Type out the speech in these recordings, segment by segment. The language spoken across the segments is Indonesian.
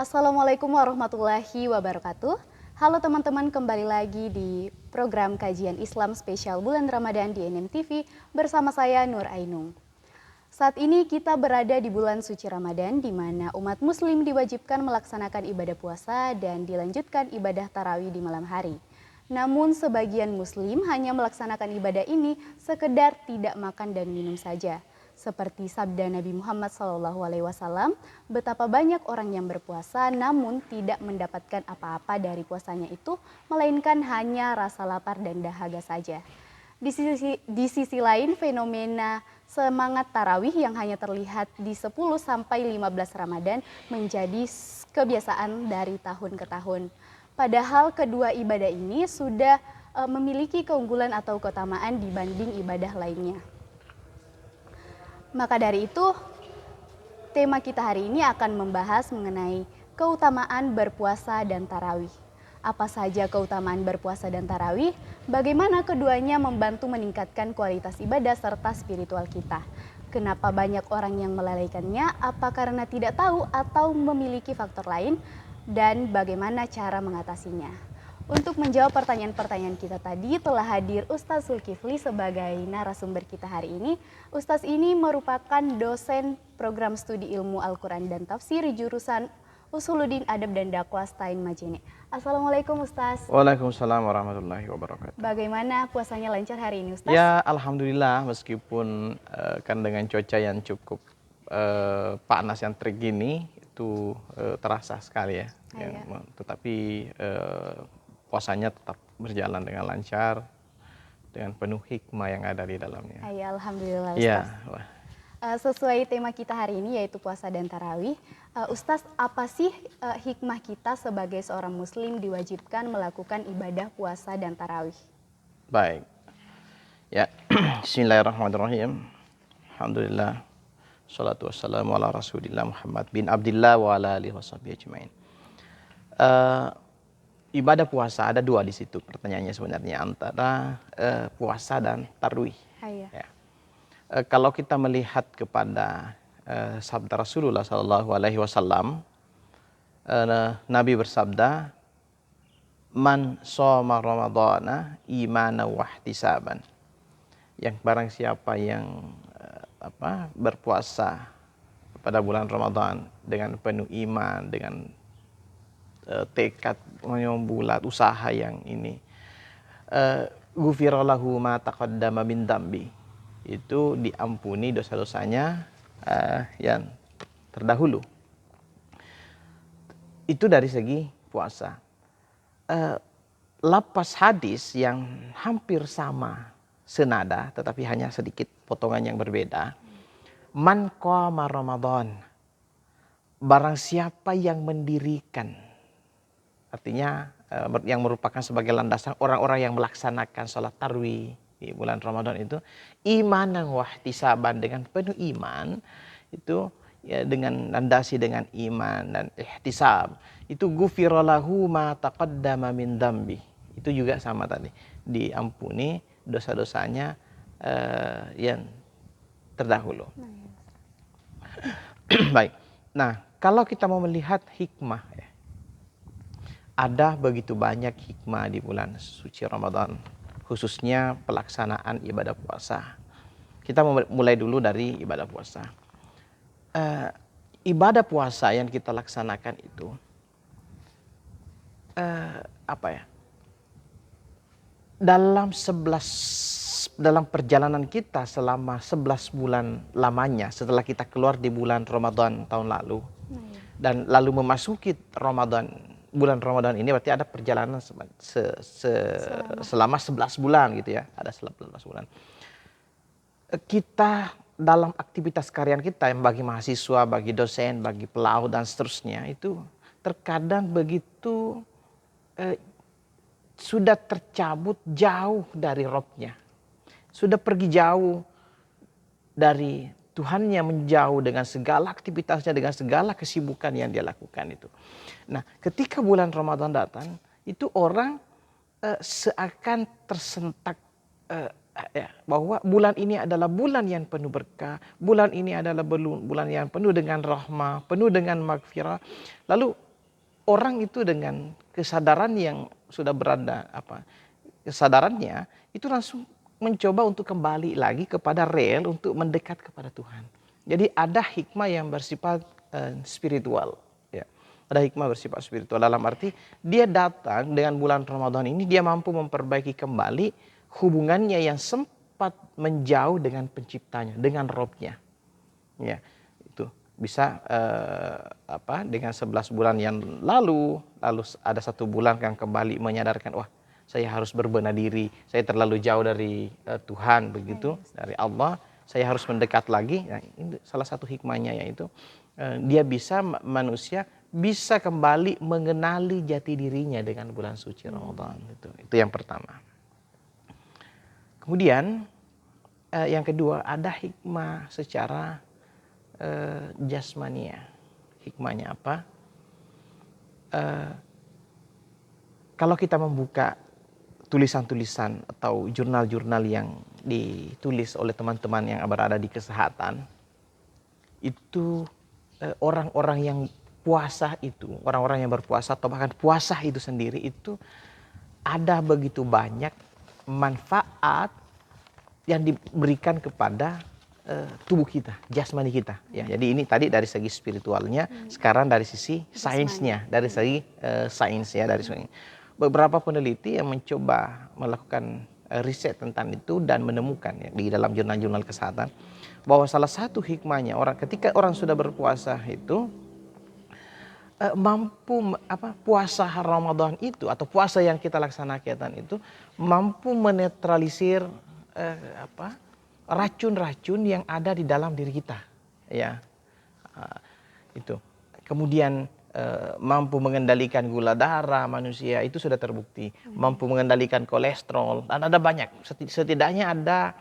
Assalamualaikum warahmatullahi wabarakatuh. Halo teman-teman, kembali lagi di program kajian Islam spesial bulan Ramadan di NMTV bersama saya Nur Ainung. Saat ini kita berada di bulan suci Ramadan di mana umat muslim diwajibkan melaksanakan ibadah puasa dan dilanjutkan ibadah tarawih di malam hari. Namun sebagian muslim hanya melaksanakan ibadah ini sekedar tidak makan dan minum saja. Seperti sabda Nabi Muhammad SAW, betapa banyak orang yang berpuasa namun tidak mendapatkan apa-apa dari puasanya itu, melainkan hanya rasa lapar dan dahaga saja. Di sisi lain, fenomena semangat tarawih yang hanya terlihat di 10-15 Ramadan menjadi kebiasaan dari tahun ke tahun. Padahal kedua ibadah ini sudah memiliki keunggulan atau keutamaan dibanding ibadah lainnya. Maka dari itu, tema kita hari ini akan membahas mengenai keutamaan berpuasa dan tarawih. Apa saja keutamaan berpuasa dan tarawih? Bagaimana keduanya membantu meningkatkan kualitas ibadah serta spiritual kita? Kenapa banyak orang yang melalaikannya? Apa karena tidak tahu atau memiliki faktor lain? Dan bagaimana cara mengatasinya? Untuk menjawab pertanyaan-pertanyaan kita tadi telah hadir Ustaz Zulkifli sebagai narasumber kita hari ini. Ustaz ini merupakan dosen program studi ilmu Al-Quran dan Tafsir jurusan Usuluddin Adab dan Dakwah Stain Majene. Assalamualaikum Ustaz. Waalaikumsalam warahmatullahi wabarakatuh. Bagaimana puasanya lancar hari ini Ustaz? Ya alhamdulillah, meskipun kan dengan cuaca yang cukup panas yang terik gini itu terasa sekali ya. Tetapi puasanya tetap berjalan dengan lancar, dengan penuh hikmah yang ada di dalamnya. Ya, alhamdulillah Ustaz. Ya. Sesuai tema kita hari ini yaitu puasa dan tarawih. Ustaz, apa sih hikmah kita sebagai seorang muslim diwajibkan melakukan ibadah puasa dan tarawih? Baik. Ya, bismillahirrahmanirrahim. Alhamdulillah. Shalatu wassalamu ala rasulillah Muhammad bin Abdillah wa ala alihi washabihi ajmain. Ibadah puasa ada dua di situ pertanyaannya sebenarnya, antara puasa dan tarawih. Ya. Kalau kita melihat kepada sabda Rasulullah SAW, Nabi bersabda, "Man shoma Ramadhana imanan wa ihtisaban." Yang barang siapa yang berpuasa pada bulan Ramadan dengan penuh iman, dengan tekad bulat usaha yang ini, ghufira lahu ma taqaddama min dambi, itu diampuni dosa-dosanya yang terdahulu. Itu dari segi puasa. Lapas hadis yang hampir sama senada tetapi hanya sedikit potongan yang berbeda. Man qama Ramadan, barang siapa yang mendirikan, artinya yang merupakan sebagai landasan orang-orang yang melaksanakan sholat tarawih di bulan Ramadan itu, imanan wa ihtisaban, dengan penuh iman, itu ya, dengan landasi dengan iman dan ihtisab, itu ghufira lahu ma taqaddama min dambi, itu juga sama tadi, diampuni dosa-dosanya yang terdahulu. Baik. Nah, kalau kita mau melihat hikmah ya, ada begitu banyak hikmah di bulan suci Ramadan, khususnya pelaksanaan ibadah puasa. Kita mulai dulu dari ibadah puasa. Ibadah puasa yang kita laksanakan itu, dalam perjalanan kita selama 11 bulan lamanya setelah kita keluar di bulan Ramadan tahun lalu, dan lalu memasuki bulan Ramadan ini, berarti ada perjalanan selama 11 bulan gitu ya, ada 11 bulan. Kita dalam aktivitas karyan kita yang bagi mahasiswa, bagi dosen, bagi pelaut dan seterusnya, itu terkadang begitu sudah tercabut jauh dari Robnya, sudah pergi jauh dari Tuhannya, menjauh dengan segala aktivitasnya, dengan segala kesibukan yang dia lakukan itu. Nah, ketika bulan Ramadan datang, itu orang seakan tersentak bahwa bulan ini adalah bulan yang penuh berkah, bulan ini adalah bulan yang penuh dengan rahmah, penuh dengan maghfirah. Lalu orang itu dengan kesadaran yang sudah berada kesadarannya itu langsung mencoba untuk kembali lagi kepada rel untuk mendekat kepada Tuhan. Jadi ada hikmah yang bersifat spiritual, ya. Ada hikmah bersifat spiritual dalam arti dia datang dengan bulan Ramadan ini dia mampu memperbaiki kembali hubungannya yang sempat menjauh dengan penciptanya, dengan Robnya. Ya, itu bisa dengan 11 bulan yang lalu ada 1 bulan yang kembali menyadarkan, wah saya harus berbenah diri, saya terlalu jauh dari Tuhan begitu, dari Allah, saya harus mendekat lagi. Nah, ini salah satu hikmahnya yaitu dia bisa manusia bisa kembali mengenali jati dirinya dengan bulan suci Ramadan. Itu yang pertama. Kemudian yang kedua ada hikmah secara jasmania. Hikmahnya apa? Kalau kita membuka tulisan-tulisan atau jurnal-jurnal yang ditulis oleh teman-teman yang berada di kesehatan, itu orang-orang yang puasa itu, orang-orang yang berpuasa atau bahkan puasa itu sendiri itu ada begitu banyak manfaat yang diberikan kepada tubuh kita, jasmani kita. Ya, jadi ini tadi dari segi spiritualnya, sekarang dari sisi sainsnya, dari segi sains ya, dari segi beberapa peneliti yang mencoba melakukan riset tentang itu dan menemukan ya, di dalam jurnal-jurnal kesehatan bahwa salah satu hikmahnya ketika orang sudah berpuasa itu mampu puasa Ramadan itu atau puasa yang kita laksanakan itu mampu menetralisir racun-racun yang ada di dalam diri kita, ya. Itu kemudian mampu mengendalikan gula darah manusia, itu sudah terbukti, mampu mengendalikan kolesterol, dan ada banyak, setidaknya ada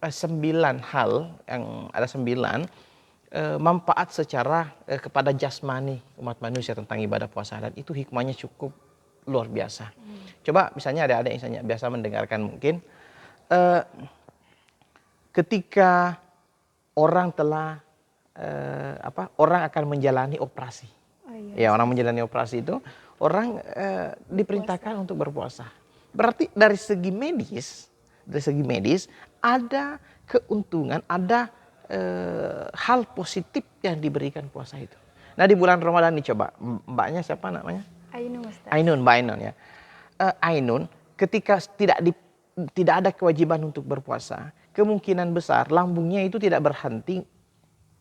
9 hal, yang ada 9 manfaat secara kepada jasmani umat manusia tentang ibadah puasa, dan itu hikmahnya cukup luar biasa. Coba misalnya ada misalnya biasa mendengarkan mungkin ketika orang telah orang akan menjalani operasi. Ya, orang menjalani operasi itu orang diperintahkan untuk berpuasa. Berarti dari segi medis ada keuntungan, ada hal positif yang diberikan puasa itu. Nah, di bulan Ramadan ini coba, mbaknya siapa namanya? Ainun, Ustaz. Mbak Ainun ya. Ainun ketika tidak ada kewajiban untuk berpuasa, kemungkinan besar lambungnya itu tidak berhenti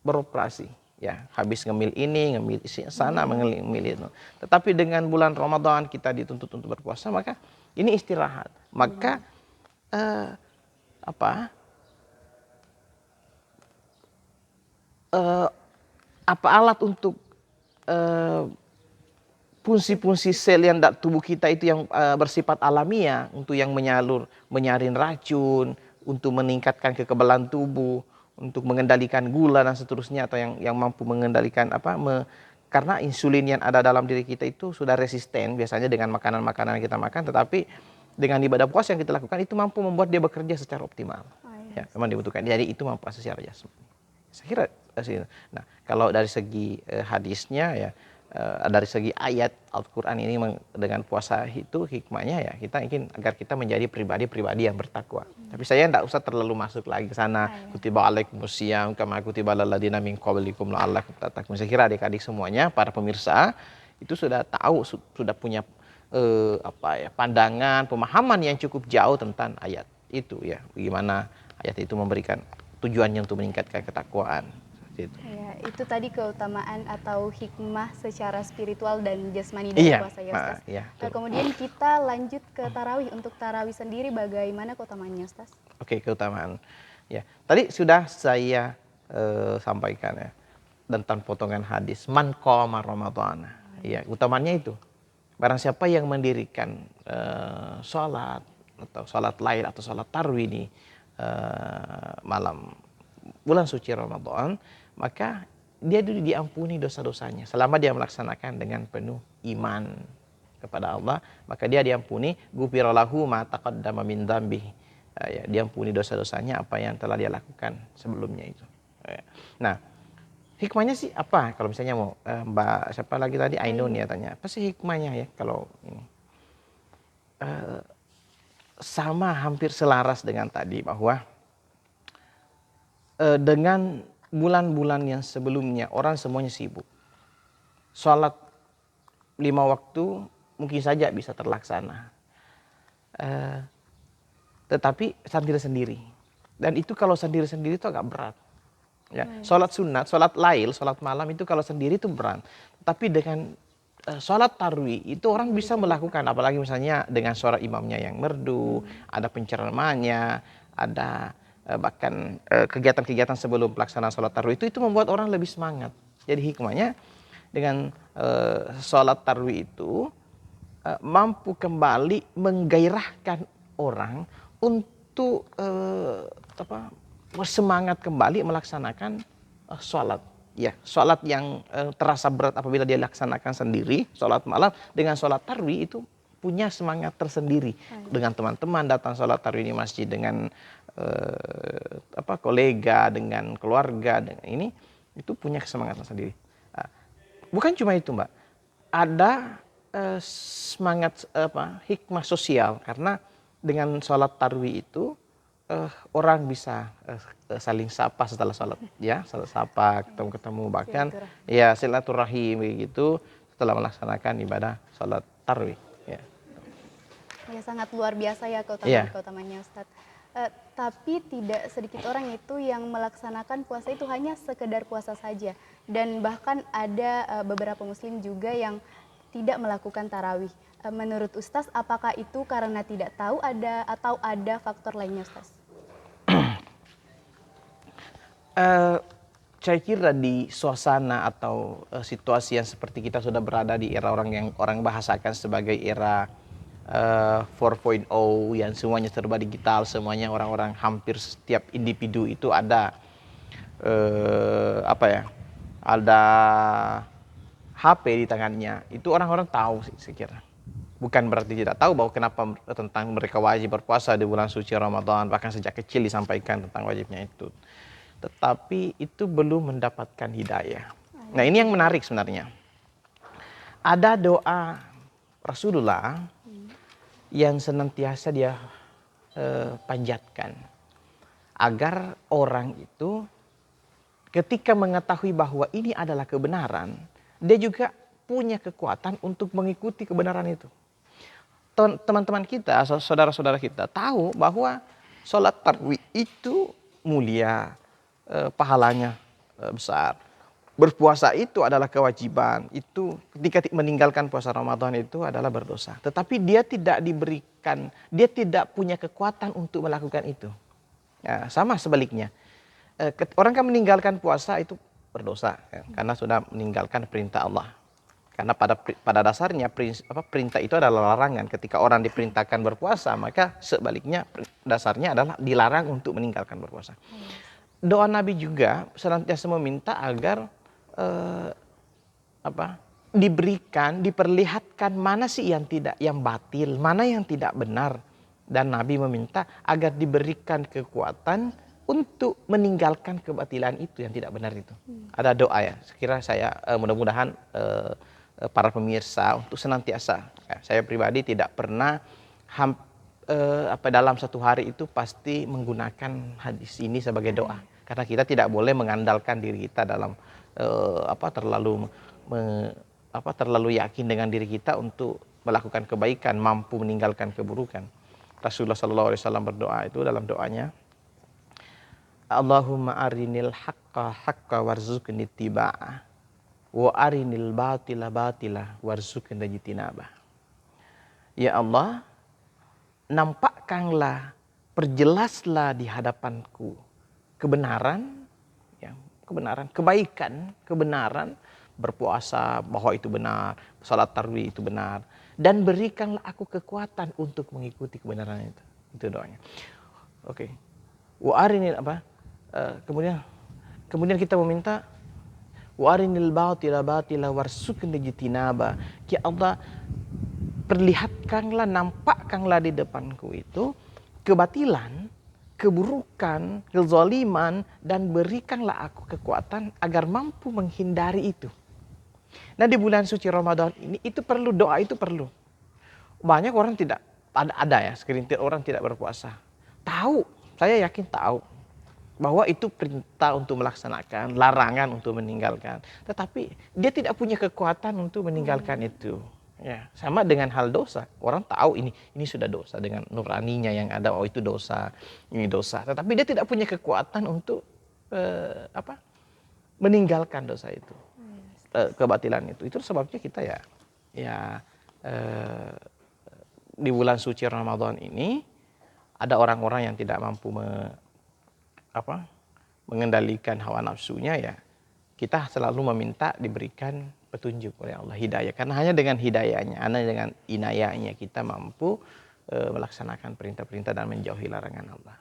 beroperasi. Ya, habis ngemil ini, ngemil sana, ngemil itu. Tetapi dengan bulan Ramadan kita dituntut untuk berpuasa, maka ini istirahat. Maka alat untuk fungsi-fungsi sel yang tubuh kita itu yang bersifat alamiah, untuk yang menyaring racun, untuk meningkatkan kekebalan tubuh, untuk mengendalikan gula dan seterusnya, atau yang mampu mengendalikan karena insulin yang ada dalam diri kita itu sudah resisten biasanya dengan makanan-makanan yang kita makan, tetapi dengan ibadah puasa yang kita lakukan itu mampu membuat dia bekerja secara optimal. Ya, memang dibutuhkan. Jadi itu manfaat secara jasmani. Saya kira. Nah, kalau dari segi hadisnya ya, dari segi ayat Al-Quran ini dengan puasa itu hikmahnya ya kita ingin agar kita menjadi pribadi-pribadi yang bertakwa. Tapi saya tidak usah terlalu masuk lagi ke sana. Kutiba alaikumusiyam kama kutiba alal ladzina min qablikum la'allakum tattaqun. Saya kira adik-adik semuanya, para pemirsa itu sudah tahu, sudah punya pandangan, pemahaman yang cukup jauh tentang ayat itu ya. Bagaimana ayat itu memberikan tujuannya untuk meningkatkan ketakwaan. Ya, itu tadi keutamaan atau hikmah secara spiritual dan jasmani dari puasa ya, Ustaz. Nah, kemudian kita lanjut ke tarawih. Untuk tarawih sendiri bagaimana keutamaannya, Ustaz? Oke, keutamaan. Ya, tadi sudah saya sampaikan ya tentang potongan hadis man qama Ramadan. Ya, utamanya itu. Barang siapa yang mendirikan sholat atau sholat lail atau sholat tarawih di malam bulan suci Ramadan, maka dia diampuni dosa-dosanya selama dia melaksanakan dengan penuh iman kepada Allah, maka dia diampuni ghufiralahu ma taqaddama min dzambihi. Diampuni dosa-dosanya apa yang telah dia lakukan sebelumnya itu. Nah, hikmahnya sih apa? Kalau misalnya mau Mbak siapa lagi tadi Ainun ya tanya, apa sih hikmahnya ya kalau ini? Sama hampir selaras dengan tadi bahwa dengan bulan-bulan yang sebelumnya orang semuanya sibuk. Sholat 5 waktu mungkin saja bisa terlaksana. Tetapi sendiri-sendiri. Dan itu kalau sendiri-sendiri itu agak berat. Ya, sholat sunat, sholat lail, sholat malam itu kalau sendiri itu berat. Tapi dengan sholat tarwi itu orang bisa melakukan, apalagi misalnya dengan suara imamnya yang merdu, ada penceramaannya, ada bahkan kegiatan-kegiatan sebelum pelaksanaan sholat tarwi itu membuat orang lebih semangat. Jadi hikmahnya dengan sholat tarwi itu mampu kembali menggairahkan orang untuk bersemangat kembali melaksanakan sholat. Ya, sholat yang terasa berat apabila dia laksanakan sendiri, sholat malam dengan sholat tarwi itu punya semangat tersendiri. Dengan teman-teman datang sholat tarwi di masjid dengan kolega, dengan keluarga, dengan ini itu punya kesemangatan sendiri. Bukan cuma itu, Mbak. Ada semangat hikmah sosial karena dengan sholat tarwi itu orang bisa saling sapa setelah sholat, ya, saling sapa, ketemu-ketemu, bahkan ya silaturahim begitu setelah melaksanakan ibadah sholat tarwi. Ya, ya sangat luar biasa ya keutamaan-keutamanya Ustadz. Tapi tidak sedikit orang itu yang melaksanakan puasa itu hanya sekedar puasa saja, dan bahkan ada beberapa muslim juga yang tidak melakukan tarawih. Menurut Ustadz, apakah itu karena tidak tahu atau ada faktor lainnya, Ustadz? Saya kira di suasana atau situasi yang seperti kita sudah berada di era yang orang bahasakan sebagai era 4.0 yang semuanya serba digital, semuanya orang-orang hampir setiap individu itu ada ada HP di tangannya. Itu orang-orang tahu sih, saya kira. Bukan berarti tidak tahu bahwa kenapa tentang mereka wajib berpuasa di bulan suci Ramadan, bahkan sejak kecil disampaikan tentang wajibnya itu. Tetapi itu belum mendapatkan hidayah. Nah, ini yang menarik sebenarnya. Ada doa Rasulullah yang senantiasa dia panjatkan agar orang itu ketika mengetahui bahwa ini adalah kebenaran, dia juga punya kekuatan untuk mengikuti kebenaran itu. Teman-teman kita, saudara-saudara kita tahu bahwa sholat tarawih itu mulia, pahalanya besar. Berpuasa itu adalah kewajiban. Itu ketika meninggalkan puasa Ramadan itu adalah berdosa. Tetapi dia tidak diberikan, dia tidak punya kekuatan untuk melakukan itu. Ya, sama sebaliknya. Orang kan meninggalkan puasa itu berdosa ya, karena sudah meninggalkan perintah Allah. Karena pada dasarnya perintah itu adalah larangan. Ketika orang diperintahkan berpuasa, maka sebaliknya dasarnya adalah dilarang untuk meninggalkan berpuasa. Doa Nabi juga senantiasa meminta agar diperlihatkan mana sih yang batil, mana yang tidak benar, dan Nabi meminta agar diberikan kekuatan untuk meninggalkan kebatilan itu yang tidak benar itu. Ada doa ya. Sekira saya mudah-mudahan para pemirsa untuk senantiasa. Saya pribadi tidak pernah dalam satu hari itu pasti menggunakan hadis ini sebagai doa. Karena kita tidak boleh mengandalkan diri kita dalam terlalu yakin dengan diri kita untuk melakukan kebaikan, mampu meninggalkan keburukan. Rasulullah SAW berdoa itu dalam doanya, Allahumma arinil haqqa warzuqni ittiba'ah wa arinil batila warzuqna jitinabah. Ya Allah, nampakkanlah, perjelaslah di hadapanku kebenaran, ya, kebenaran, berpuasa bahwa itu benar, salat tarawih itu benar, dan berikanlah aku kekuatan untuk mengikuti kebenaran itu. Itu doanya. Oke. Wa arinil kemudian kita meminta wa arinil batila warzuqna jitinaba. Ya Allah, perlihatkanlah, nampakkanlah di depanku itu kebatilan, keburukan, kezaliman, dan berikanlah aku kekuatan agar mampu menghindari itu. Nah di bulan suci Ramadan ini itu perlu, doa itu perlu. Banyak orang tidak, ada ya segelintir orang tidak berpuasa. Tahu, saya yakin tahu bahwa itu perintah untuk melaksanakan, larangan untuk meninggalkan. Tetapi dia tidak punya kekuatan untuk meninggalkan itu. Ya, sama dengan hal dosa. Orang tahu ini sudah dosa dengan nuraninya yang ada, oh itu dosa, ini dosa. Tetapi dia tidak punya kekuatan untuk meninggalkan dosa itu, kebatilan itu. Itu sebabnya kita di bulan suci Ramadan ini ada orang-orang yang tidak mampu mengendalikan hawa nafsunya, ya kita selalu meminta diberikan petunjuk oleh Allah, hidayah. Karena hanya dengan hidayahnya, hanya dengan inayahnya kita mampu melaksanakan perintah-perintah dan menjauhi larangan Allah.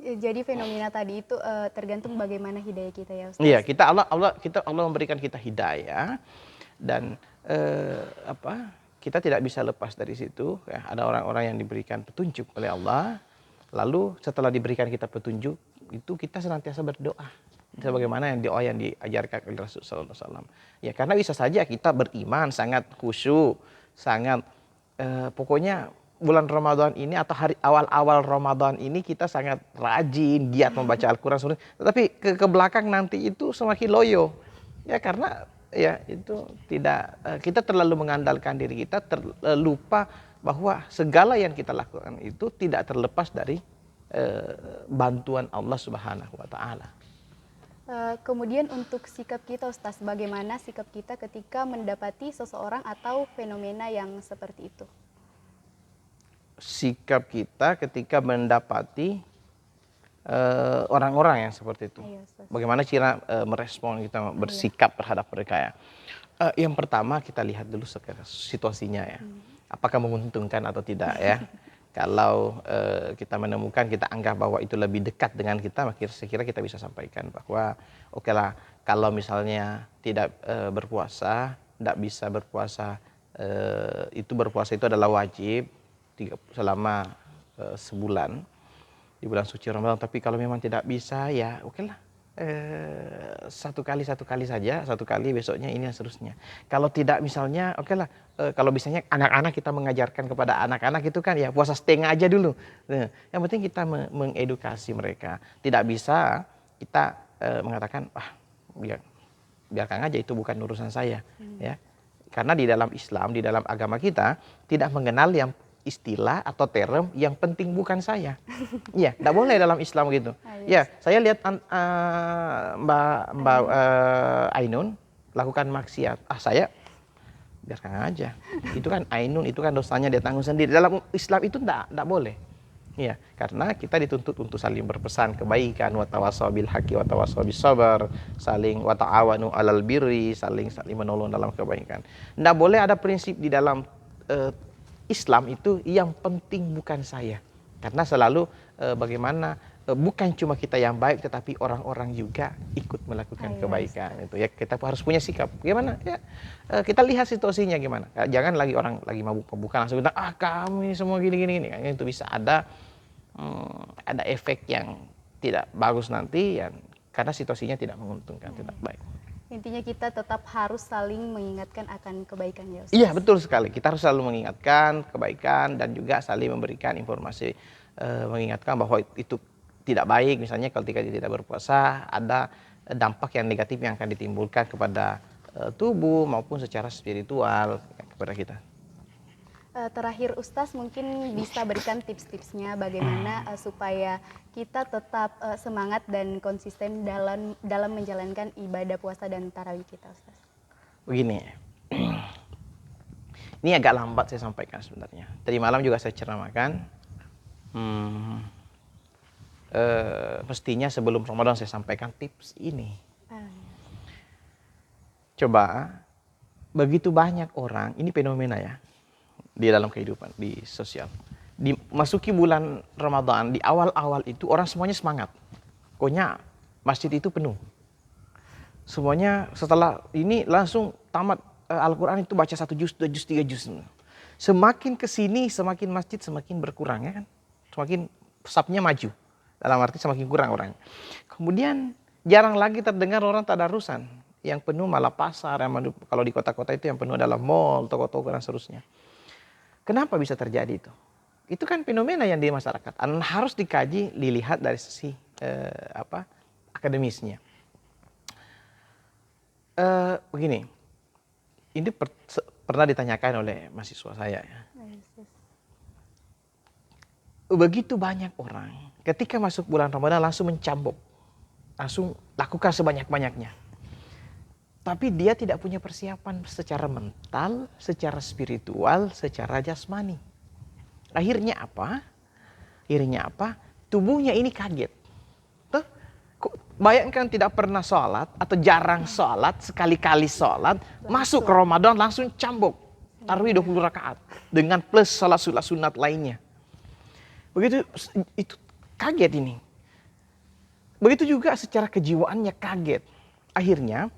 Jadi fenomena tadi itu tergantung bagaimana hidayah kita ya Ustaz. Iya, Allah memberikan kita hidayah dan kita tidak bisa lepas dari situ. Ya, ada orang-orang yang diberikan petunjuk oleh Allah. Lalu setelah diberikan kita petunjuk itu kita senantiasa berdoa. Sebagaimana yang doa yang diajarkan oleh Rasulullah SAW. Ya karena bisa saja kita beriman sangat khusyuk, sangat pokoknya bulan Ramadan ini atau hari awal-awal Ramadan ini kita sangat rajin, giat membaca Al-Quran. Tetapi ke belakang nanti itu semakin loyo. Ya karena ya itu tidak, kita terlalu mengandalkan diri kita, terlupa bahwa segala yang kita lakukan itu tidak terlepas dari bantuan Allah Subhanahu wa Ta'ala. Kemudian untuk sikap kita Ustaz, bagaimana sikap kita ketika mendapati seseorang atau fenomena yang seperti itu? Sikap kita ketika mendapati orang-orang yang seperti itu. Ayo, bagaimana cara merespon kita bersikap terhadap mereka ya. Yang pertama kita lihat dulu situasinya ya. Apakah menguntungkan atau tidak ya. Kalau kita menemukan, kita anggap bahwa itu lebih dekat dengan kita, maka saya kira kita bisa sampaikan bahwa oke lah, kalau misalnya tidak berpuasa, tidak bisa berpuasa, itu berpuasa itu adalah wajib selama sebulan di bulan suci Ramadan. Tapi kalau memang tidak bisa ya oke lah, satu kali saja, satu kali besoknya ini dan seterusnya. Kalau tidak misalnya oke lah, kalau misalnya anak-anak kita mengajarkan kepada anak-anak itu kan ya puasa setengah aja dulu. Nah, yang penting kita mengedukasi mereka. Tidak bisa kita mengatakan biarkan aja itu bukan urusan saya ya. Karena di dalam Islam, di dalam agama kita tidak mengenal yang istilah atau term yang penting bukan saya. Iya, tidak boleh dalam Islam gitu. Ya, saya lihat Mbak Ainun lakukan maksiat. Saya biarkan aja. Itu kan Ainun, itu kan dosanya dia tanggung sendiri. Dalam Islam itu tidak boleh. Iya, karena kita dituntut untuk saling berpesan kebaikan, wa tawassaw bil haqqi wa tawassaw bis sabr, saling wa ta'awanu 'alal birri, saling menolong dalam kebaikan. Tidak boleh ada prinsip di dalam Islam itu yang penting bukan saya. Karena selalu bagaimana bukan cuma kita yang baik, tetapi orang-orang juga ikut melakukan kebaikan. Itu ya kita harus punya sikap. Gimana ya, kita lihat situasinya gimana. Jangan lagi orang lagi mabuk-mabukan langsung kita kami semua gini. Itu bisa ada efek yang tidak bagus nanti ya, karena situasinya tidak menguntungkan, tidak baik. Intinya kita tetap harus saling mengingatkan akan kebaikan ya Ustaz. Iya betul sekali, kita harus selalu mengingatkan kebaikan dan juga saling memberikan informasi, mengingatkan bahwa itu tidak baik. Misalnya ketika tidak berpuasa ada dampak yang negatif yang akan ditimbulkan kepada tubuh maupun secara spiritual kepada kita. Terakhir Ustaz mungkin bisa berikan tips-tipsnya bagaimana supaya kita tetap semangat dan konsisten dalam menjalankan ibadah puasa dan tarawih kita Ustaz. Begini, ini agak lambat saya sampaikan sebenarnya. Tadi malam juga saya ceramahkan. Mestinya sebelum Ramadan saya sampaikan tips ini. Coba, begitu banyak orang, ini fenomena ya, di dalam kehidupan, di sosial. Dimasuki bulan Ramadan, di awal-awal itu orang semuanya semangat. Pokoknya masjid itu penuh. Semuanya setelah ini langsung tamat Al-Quran itu baca 1 juz, 2 juz, 3 juz. Semakin kesini, semakin masjid semakin berkurang ya kan. Semakin safnya maju. Dalam arti semakin kurang orang. Kemudian jarang lagi terdengar orang tadarusan. Yang penuh malah pasar, yang kalau di kota-kota itu yang penuh adalah mall, toko-toko dan seterusnya. Kenapa bisa terjadi itu? Itu kan fenomena yang di masyarakat. Harus dikaji, dilihat dari sisi akademisnya. Begini, ini pernah ditanyakan oleh mahasiswa saya ya. Begitu banyak orang ketika masuk bulan Ramadan langsung mencambuk, langsung lakukan sebanyak-banyaknya. Tapi dia tidak punya persiapan secara mental, secara spiritual, secara jasmani. Akhirnya apa? Tubuhnya ini kaget. Tuh, bayangkan tidak pernah sholat atau jarang sholat, sekali-kali sholat, masuk ke Ramadan langsung cambuk. Tarawih 20 rakaat dengan plus sholat sunat lainnya. Begitu itu kaget ini. Begitu juga secara kejiwaannya kaget. Akhirnya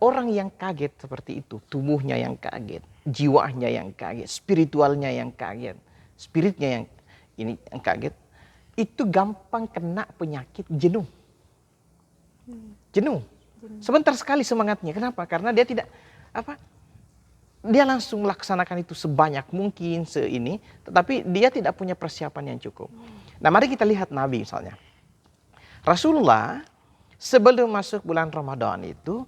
orang yang kaget seperti itu, tubuhnya yang kaget, jiwanya yang kaget, spiritualnya yang kaget, spiritnya yang kaget, itu gampang kena penyakit jenuh. Jenuh. Sebentar sekali semangatnya. Kenapa? Karena dia tidak dia langsung laksanakan itu sebanyak mungkin tetapi dia tidak punya persiapan yang cukup. Nah, mari kita lihat Nabi misalnya. Rasulullah sebelum masuk bulan Ramadan itu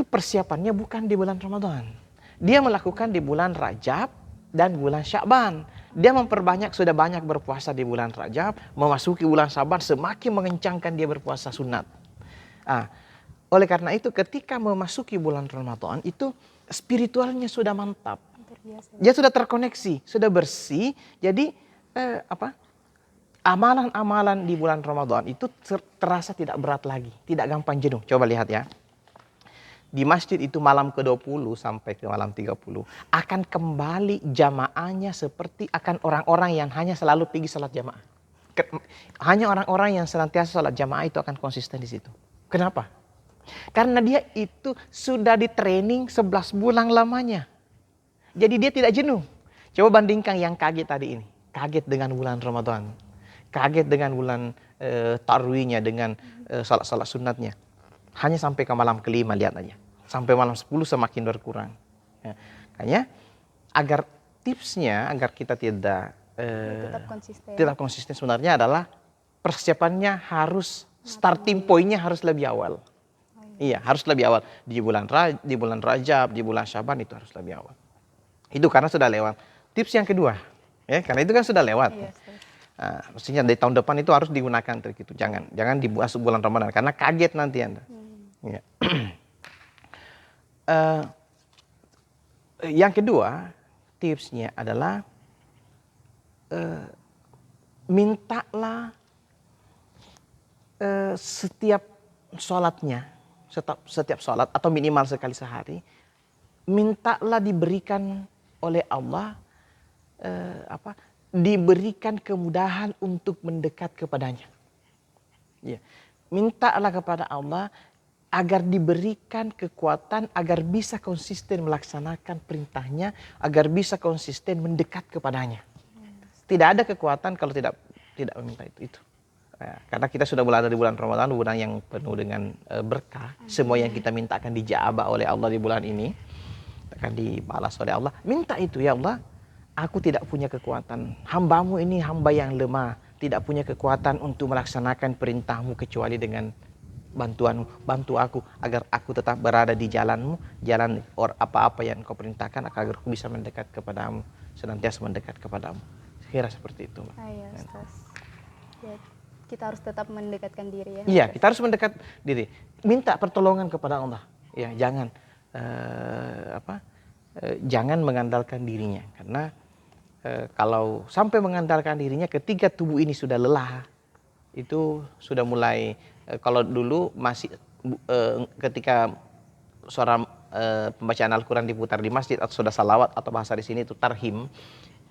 persiapannya bukan di bulan Ramadan. Dia melakukan di bulan Rajab dan bulan Sya'ban. Dia sudah banyak berpuasa di bulan Rajab, memasuki bulan Sya'ban semakin mengencangkan dia berpuasa sunat. Oleh karena itu ketika memasuki bulan Ramadan itu spiritualnya sudah mantap. Dia sudah terkoneksi, sudah bersih. Jadi amalan-amalan di bulan Ramadan itu terasa tidak berat lagi, tidak gampang jenuh. Coba lihat ya. Di masjid itu malam ke-20 sampai ke malam 30 akan kembali jamaahnya seperti akan orang-orang yang hanya selalu pergi salat jamaah. Hanya orang-orang yang senantiasa salat jamaah itu akan konsisten di situ. Kenapa? Karena dia itu sudah di training 11 bulan lamanya. Jadi dia tidak jenuh. Coba bandingkan yang kaget tadi ini. Kaget dengan bulan Ramadan. Kaget dengan bulan tarawihnya, dengan salat-salat sunatnya. Hanya sampai ke malam kelima, lihat aja. Sampai malam 10 semakin berkurang. Ya. Makanya agar kita tidak tetap konsisten sebenarnya adalah persiapannya harus, starting point-nya harus lebih awal. Iya, harus lebih awal. Di bulan Rajab, di bulan Sya'ban itu harus lebih awal. Itu karena sudah lewat. Tips yang kedua, ya, karena itu kan sudah lewat. Yes, yes. Mestinya dari tahun depan itu harus digunakan trik itu. Jangan di bulan Ramadan karena kaget nanti Anda. Ya. Yang kedua, tipsnya adalah mintalah setiap sholatnya. Setiap sholat atau minimal sekali sehari, mintalah diberikan oleh Allah diberikan kemudahan untuk mendekat kepadanya. Ya. Mintalah kepada Allah agar diberikan kekuatan agar bisa konsisten melaksanakan perintahnya, agar bisa konsisten mendekat kepadanya. Tidak ada kekuatan kalau tidak meminta itu. Karena kita sudah berada di bulan Ramadan, bulan yang penuh dengan berkah. Semua yang kita minta akan dijabah oleh Allah di bulan ini, akan dibalas oleh Allah. Minta itu, ya Allah, aku tidak punya kekuatan. Hambamu ini hamba yang lemah, tidak punya kekuatan untuk melaksanakan perintahmu kecuali dengan bantuanmu. Bantu aku agar aku tetap berada di jalanmu, jalan apa-apa yang kau perintahkan, agar aku bisa mendekat kepadamu, senantiasa mendekat kepadamu. Kira seperti itu. Iya, Ustaz. Ya, kita harus tetap mendekatkan diri ya. Iya, kita harus mendekat diri. Minta pertolongan kepada Allah. Ya, jangan jangan mengandalkan dirinya. Karena kalau sampai mengandalkan dirinya, ketika tubuh ini sudah lelah, itu sudah mulai kalau dulu masih ketika suara pembacaan Al-Quran diputar di masjid atau sudah salawat atau bahasa di sini itu tarhim,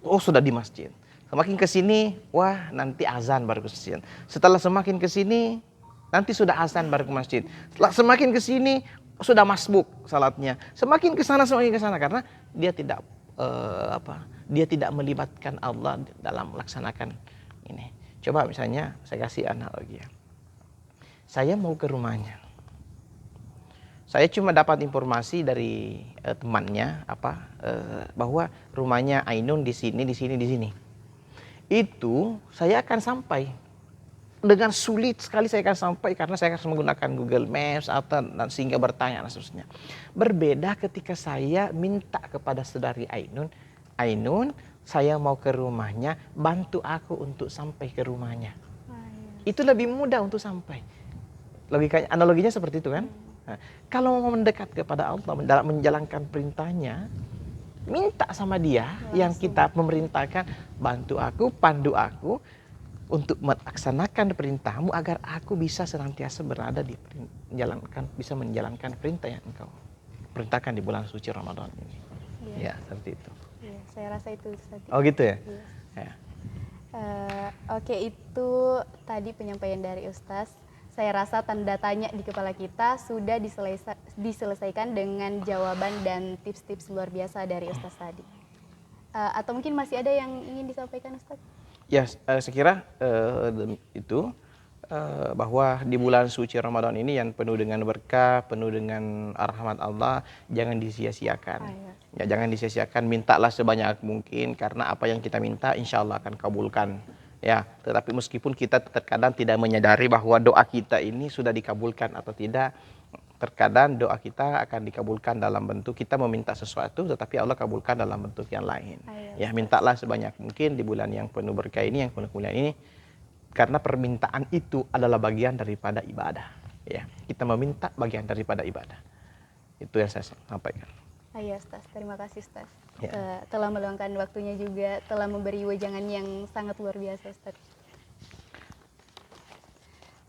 sudah di masjid. Semakin ke sini, wah nanti azan baru ke masjid. Setelah semakin ke sini, nanti sudah azan baru ke masjid. Setelah semakin ke sini, sudah masbuk salatnya. Semakin ke sana karena dia tidak dia tidak melibatkan Allah dalam melaksanakan ini. Coba misalnya saya kasih analogi ya. Saya mau ke rumahnya. Saya cuma dapat informasi dari temannya bahwa rumahnya Ainun di sini, di sini, di sini. Itu saya akan sampai dengan sulit sekali saya akan sampai karena saya harus menggunakan Google Maps atau sehingga bertanya dan seterusnya. Berbeda ketika saya minta kepada saudari Ainun, Ainun, saya mau ke rumahnya, bantu aku untuk sampai ke rumahnya. Itu lebih mudah untuk sampai. Logikanya, analoginya seperti itu kan? Nah, kalau mau mendekat kepada Allah dalam menjalankan perintahnya, minta sama dia yang kita memerintahkan, bantu aku, pandu aku untuk melaksanakan perintahmu agar aku bisa senantiasa berada di bisa menjalankan perintah yang engkau perintahkan di bulan suci Ramadan ini. Ya, seperti itu. Ya, saya rasa itu Ustaz. Oh gitu ya? Iya. Ya. Oke, itu tadi penyampaian dari Ustaz. Saya rasa tanda tanya di kepala kita sudah diselesaikan dengan jawaban dan tips-tips luar biasa dari Ustaz tadi. Atau mungkin masih ada yang ingin disampaikan Ustaz? Ya, saya kira itu bahwa di bulan suci Ramadan ini yang penuh dengan berkah, penuh dengan rahmat Allah, jangan disia-siakan. Ya, jangan disia-siakan, mintalah sebanyak mungkin karena apa yang kita minta insya Allah akan kabulkan. Ya, tetapi meskipun kita terkadang tidak menyadari bahwa doa kita ini sudah dikabulkan atau tidak, terkadang doa kita akan dikabulkan dalam bentuk kita meminta sesuatu tetapi Allah kabulkan dalam bentuk yang lain. Ya, mintalah sebanyak mungkin di bulan yang penuh berkah ini, yang penuh kemuliaan ini, karena permintaan itu adalah bagian daripada ibadah. Ya, kita meminta bagian daripada ibadah. Itu yang saya sampaikan. Iya Ustaz, terima kasih Ustaz. Ya. Telah meluangkan waktunya juga, telah memberi wejangan yang sangat luar biasa Ustaz.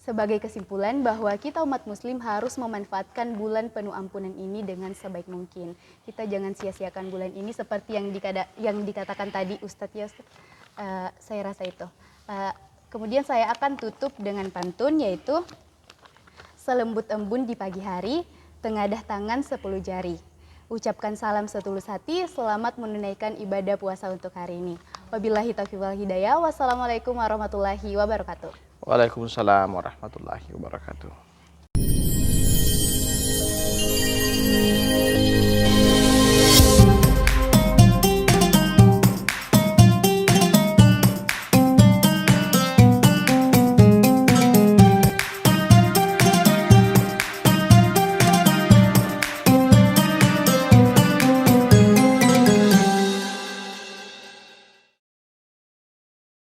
Sebagai kesimpulan bahwa kita umat muslim harus memanfaatkan bulan penuh ampunan ini dengan sebaik mungkin. Kita jangan sia-siakan bulan ini seperti yang dikatakan tadi Ustadz ya Ustadz. Saya rasa itu. Kemudian saya akan tutup dengan pantun yaitu selembut embun di pagi hari, tengadah tangan 10 jari. Ucapkan salam setulus hati, selamat menunaikan ibadah puasa untuk hari ini. Wabillahi taufiq wal hidayah. Wassalamualaikum warahmatullahi wabarakatuh. Waalaikumsalam warahmatullahi wabarakatuh.